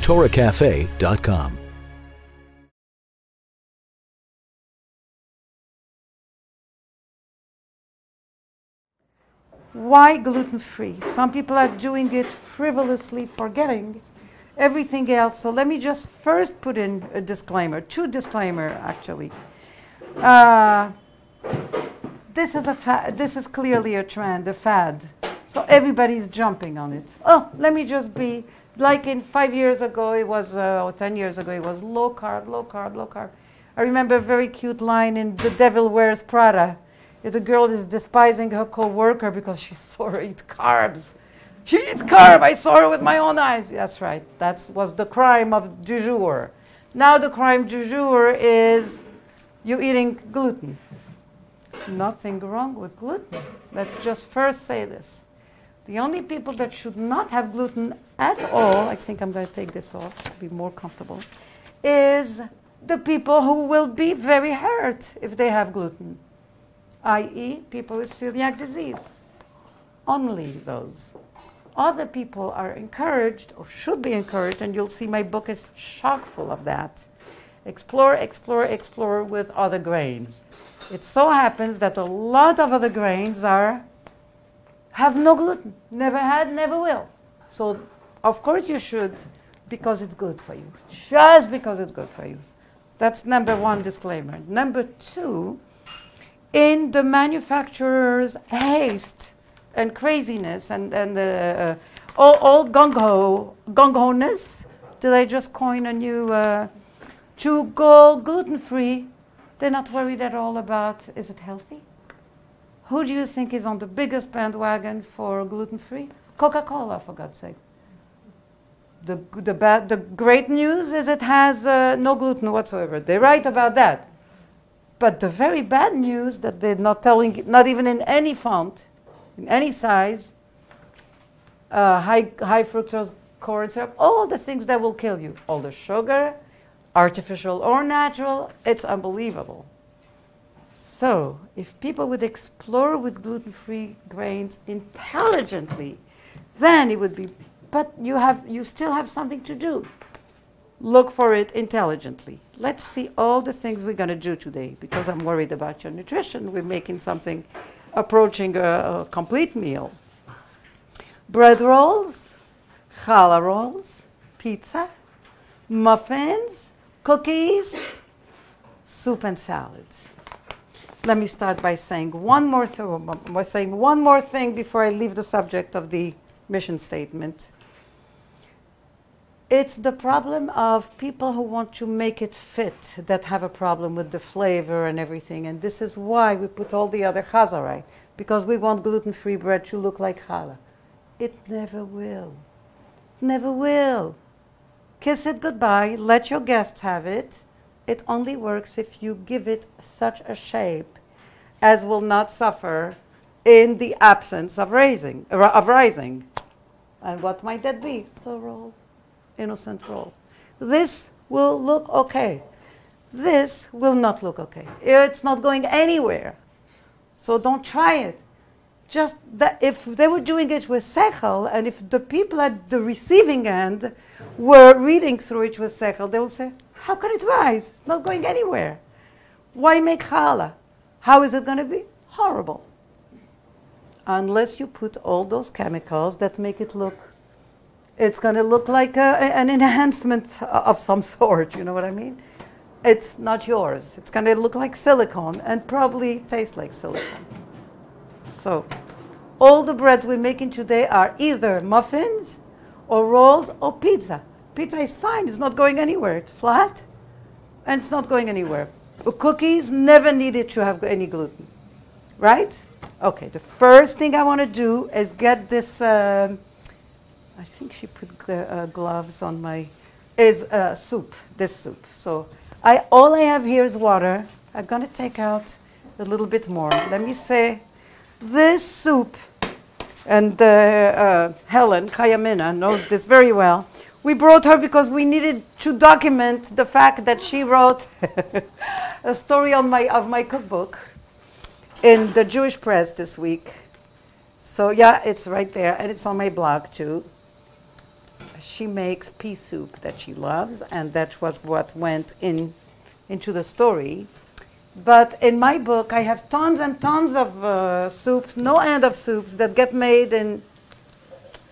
TorahCafe.com. Why gluten-free? Some people are doing it frivolously, forgetting everything else. So let me just first put in a disclaimer, two disclaimers actually. This is clearly a trend, a fad. So everybody's jumping on it. Oh, let me just be like in 5 years ago it was, or 10 years ago it was low carb, low carb, low carb. I remember a very cute line in The Devil Wears Prada. The girl is despising her co-worker because she saw her eat carbs. She eats carb. I saw her with my own eyes. That's right. That was the crime of du jour. Now the crime du jour is you eating gluten. Nothing wrong with gluten. Let's just first say this. The only people that should not have gluten at all, I think I'm going to take this off to be more comfortable, is the people who will be very hurt if they have gluten, i.e. people with celiac disease. Only those. Other people are encouraged, or should be encouraged, and you'll see my book is chock full of that. Explore, explore, explore with other grains. It so happens that a lot of other grains have no gluten. Never had, never will. So, of course you should, because it's good for you. Just because it's good for you. That's number one disclaimer. Number two, in the manufacturer's haste and craziness and all gung-ho-ness, did I just coin a new, to go gluten-free, they're not worried at all about, is it healthy? Who do you think is on the biggest bandwagon for gluten-free? Coca-Cola, for God's sake. The great news is it has no gluten whatsoever. They're right about that. But the very bad news that they're not telling, not even in any font, in any size, high fructose corn syrup, all the things that will kill you. All the sugar, artificial or natural, it's unbelievable. So, if people would explore with gluten-free grains intelligently, then it would be, but you still have something to do. Look for it intelligently. Let's see all the things we're going to do today, because I'm worried about your nutrition. We're making something approaching a complete meal. Bread rolls, challah rolls, pizza, muffins, cookies, soup and salads. Let me start by saying one more thing before I leave the subject of the mission statement. It's the problem of people who want to make it fit that have a problem with the flavor and everything. And this is why we put all the other chazarite, because we want gluten-free bread to look like challah. It never will. Never will. Kiss it goodbye. Let your guests have it. It only works if you give it such a shape as will not suffer in the absence of rising. And what might that be? The roll. Innocent roll. This will look okay. This will not look okay. It's not going anywhere. So don't try it. Just that if they were doing it with sechel, and if the people at the receiving end were reading through it with sechel, they will say, how can it rise? It's not going anywhere. Why make challah? How is it going to be? Horrible. Unless you put all those chemicals that make it look, it's going to look like an enhancement of some sort, you know what I mean? It's not yours. It's going to look like silicone and probably taste like silicone. So, all the breads we're making today are either muffins or rolls or pizza. Pizza is fine. It's not going anywhere. It's flat and it's not going anywhere. Cookies never needed to have any gluten. Right? Okay, the first thing I want to do is get this, I think she put gloves on my, is soup, this soup. So all I have here is water. I'm going to take out a little bit more. Let me say, this soup, and Helen Chayamina knows this very well. We brought her because we needed to document the fact that she wrote a story of my cookbook in the Jewish press this week. So yeah, it's right there, and it's on my blog too. she makes pea soup that she loves, and that was what went into the story. But in my book, I have tons and tons of soups, no end of soups, that get made in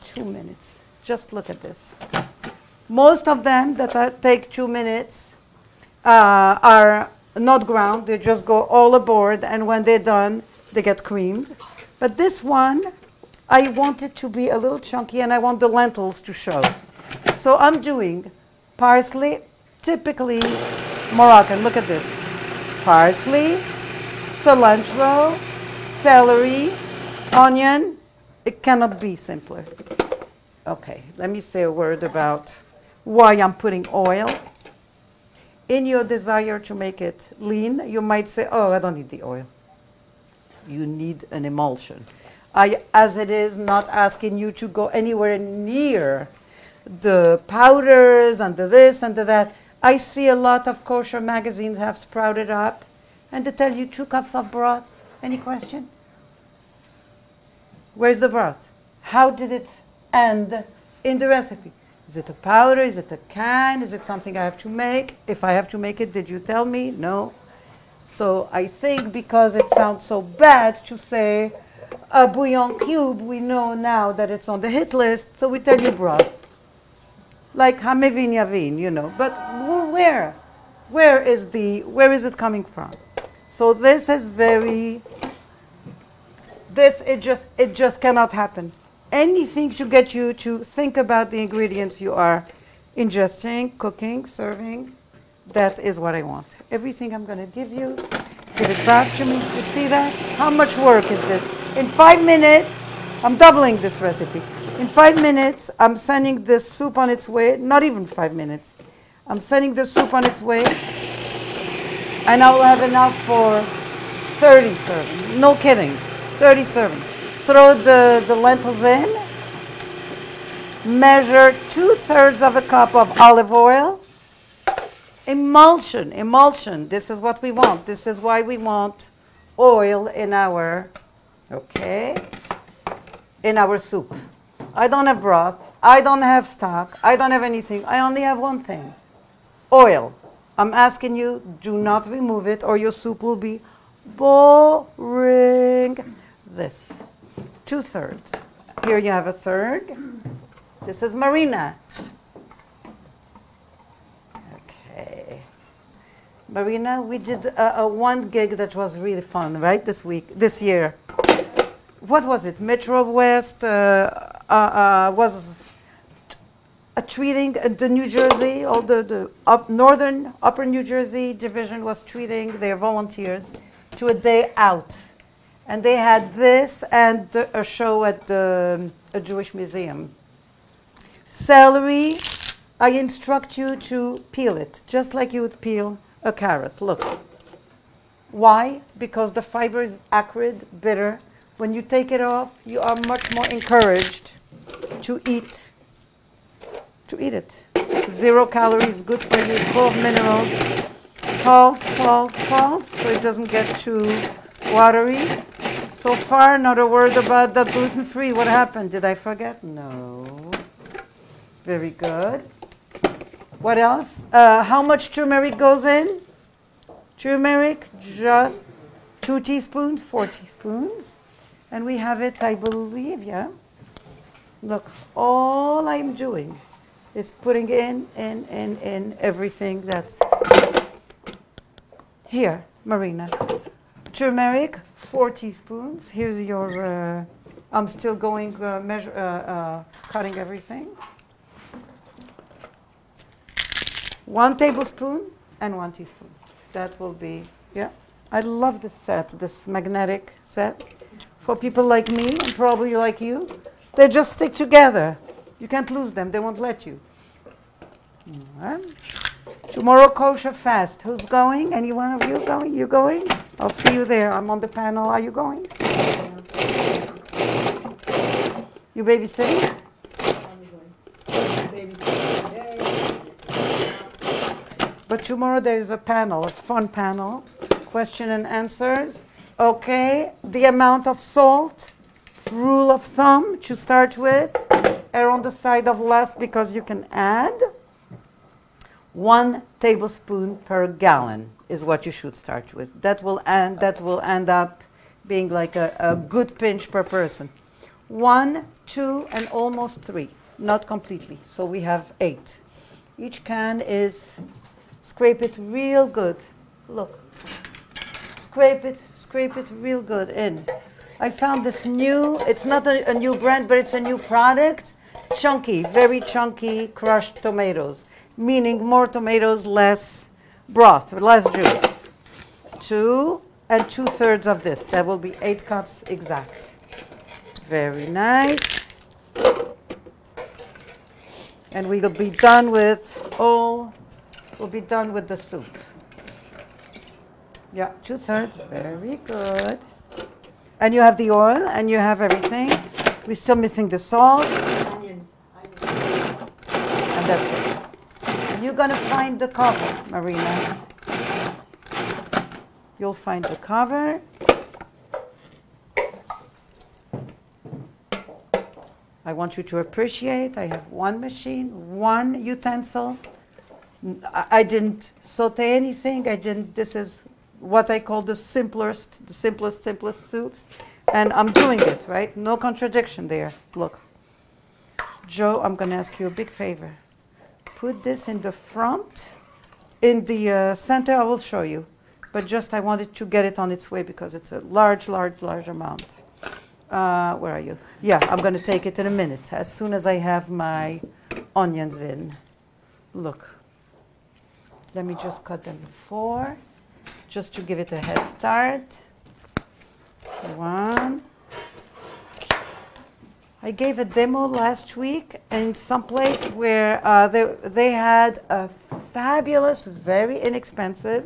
2 minutes. Just look at this. Most of them that take 2 minutes are not ground. They just go all aboard, and when they're done, they get creamed. But this one, I want it to be a little chunky, and I want the lentils to show. So I'm doing parsley, typically Moroccan. Look at this. Parsley, cilantro, celery, onion. It cannot be simpler. Okay, let me say a word about why I'm putting oil. In your desire to make it lean, you might say, oh, I don't need the oil. You need an emulsion. I, as it is, not asking you to go anywhere near the powders and the this and the that. I see a lot of kosher magazines have sprouted up, and they tell you 2 cups of broth. Any question? Where's the broth? How did it end in the recipe? Is it a powder? Is it a can? Is it something I have to make? If I have to make it, did you tell me? No. So I think because it sounds so bad to say a bouillon cube, we know now that it's on the hit list, so we tell you broth. Like hamevin yavin, you know. But where? Where is it coming from? So this is it just cannot happen. Anything to get you to think about the ingredients you are ingesting, cooking, serving, that is what I want. Everything I'm going to give you, give it back to me. You see that? How much work is this? In 5 minutes, I'm doubling this recipe. In 5 minutes, I'm sending this soup on its way. Not even 5 minutes. I'm sending the soup on its way, and I will have enough for 30 servings. No kidding, 30 servings. Throw the lentils in. Measure 2/3 of a cup of olive oil. Emulsion. This is what we want. This is why we want oil in our soup. I don't have broth. I don't have stock. I don't have anything. I only have one thing. Oil. I'm asking you, do not remove it or your soup will be boring. This. 2/3. Here you have 1/3. This is Marina. Okay. Marina, we did a one gig that was really fun, right? This year. What was it? Metro West was treating the New Jersey, or the northern upper New Jersey division was treating their volunteers to a day out. And they had this and a show at a Jewish museum. Celery, I instruct you to peel it, just like you would peel a carrot. Look. Why? Because the fiber is acrid, bitter. When you take it off, you are much more encouraged to eat it. It's 0 calories, good for you, full of minerals. Pulse, so it doesn't get too watery. So far, not a word about that gluten-free. What happened? Did I forget? No. Very good. What else? How much turmeric goes in? Turmeric, just 2 teaspoons, 4 teaspoons. And we have it, I believe, yeah? Look, all I'm doing is putting in everything that's here, Marina. Turmeric, 4 teaspoons. Here's your, I'm still going, cutting everything. 1 tablespoon and 1 teaspoon. That will be, yeah. I love this set, this magnetic set. For people like me, and probably like you, they just stick together. You can't lose them, they won't let you. Tomorrow kosher fast. Who's going? Any one of you going? You going? I'll see you there. I'm on the panel. Are you going? You babysitting? I'm going. Babysitting today. But tomorrow there is a panel, a fun panel. Question and answers. Okay. The amount of salt. rule of thumb to start with. Err on the side of less because you can add 1 tablespoon per gallon is what you should start with. That will end up being like a good pinch per person. 1, 2, and almost 3. Not completely. So we have 8. Each can is, scrape it real good. Look. Scrape it real good in. I found this new, it's not a new brand, but it's a new product. Chunky, very chunky crushed tomatoes. Meaning more tomatoes, less broth, less juice. 2 and 2/3 of this. That will be 8 cups exact. Very nice. And we'll be done with the soup. Yeah, 2/3, very good. And you have the oil, and you have everything. We're still missing the salt. Onions. And that's it. You're going to find the cover, Marina. You'll find the cover. I want you to appreciate, I have 1 machine, 1 utensil. I didn't saute anything. This is what I call the simplest soups. And I'm doing it, right? No contradiction there. Look. Joe, I'm going to ask you a big favor. Put this in the front. In the center, I will show you. But just I wanted to get it on its way because it's a large amount. Where are you? Yeah, I'm going to take it in a minute. As soon as I have my onions in. Look. Let me just cut them in 4. Just to give it a head start. 1. I gave a demo last week in some place where they had a fabulous, very inexpensive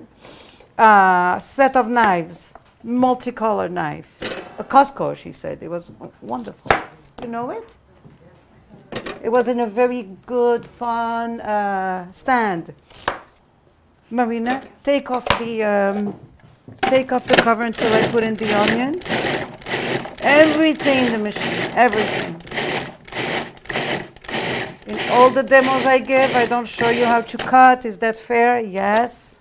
set of knives, multicolored knife. A Costco, she said. It was wonderful. You know it? It was in a very good, fun stand. Marina, take off the cover until I put in the onion. Everything in the machine, everything. In all the demos I give, I don't show you how to cut. Is that fair? Yes,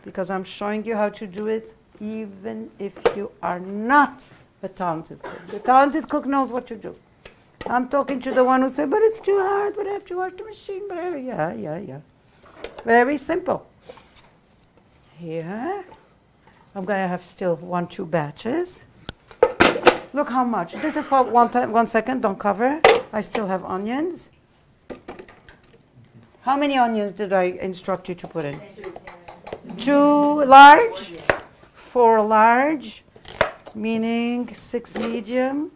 because I'm showing you how to do it, even if you are not a talented cook. The talented cook knows what to do. I'm talking to the one who said, but it's too hard, but I have to wash the machine. But yeah. Very simple. Here, I'm going to have still 1-2 batches. Look how much. This is for 1 second, don't cover. I still have onions. How many onions did I instruct you to put in? 2 large, 4 large, meaning 6 medium.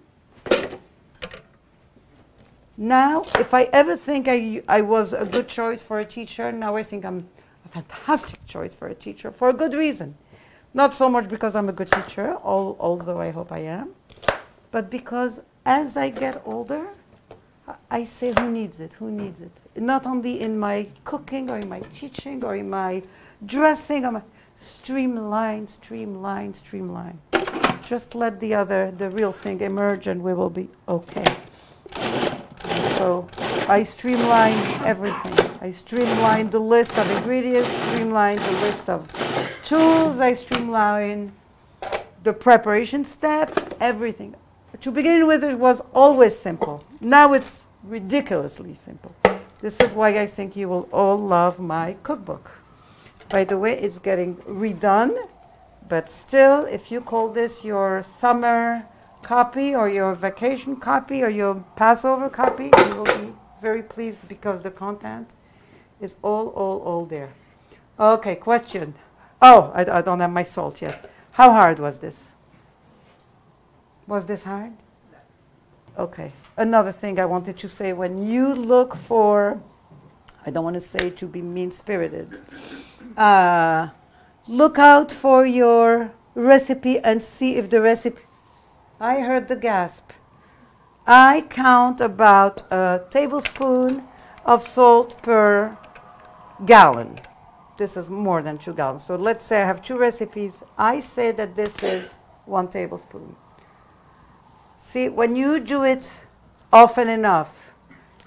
Now, if I ever think I was a good choice for a teacher, now I think I'm a fantastic choice for a teacher for a good reason. Not so much because I'm a good teacher, although I hope I am, but because as I get older, I say, who needs it? Who needs it? Not only in my cooking or in my teaching or in my dressing, or my streamline. Just let the real thing emerge and we will be okay. So I streamline everything. I streamline the list of ingredients, streamline the list of tools, I streamline the preparation steps, everything. To begin with, it was always simple. Now it's ridiculously simple. This is why I think you will all love my cookbook. By the way, it's getting redone, but still, if you call this your summer copy or your vacation copy or your Passover copy, you will be very pleased because the content is all there. Okay, question. Oh, I don't have my salt yet. How hard was this? Was this hard? Okay. Another thing I wanted to say, when you look for, I don't want to say to be mean-spirited, look out for your recipe and see if the recipe, I heard the gasp. I count about a tablespoon of salt per gallon. This is more than 2 gallons. So let's say I have 2 recipes. I say that this is 1 tablespoon. See, when you do it often enough,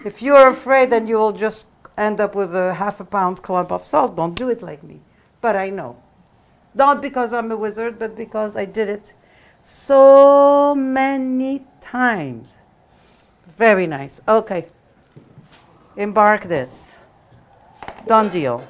if you're afraid that you will just end up with a half a pound clump of salt, don't do it like me. But I know. Not because I'm a wizard, but because I did it so many times. Very nice. Okay. Embark this. Done deal.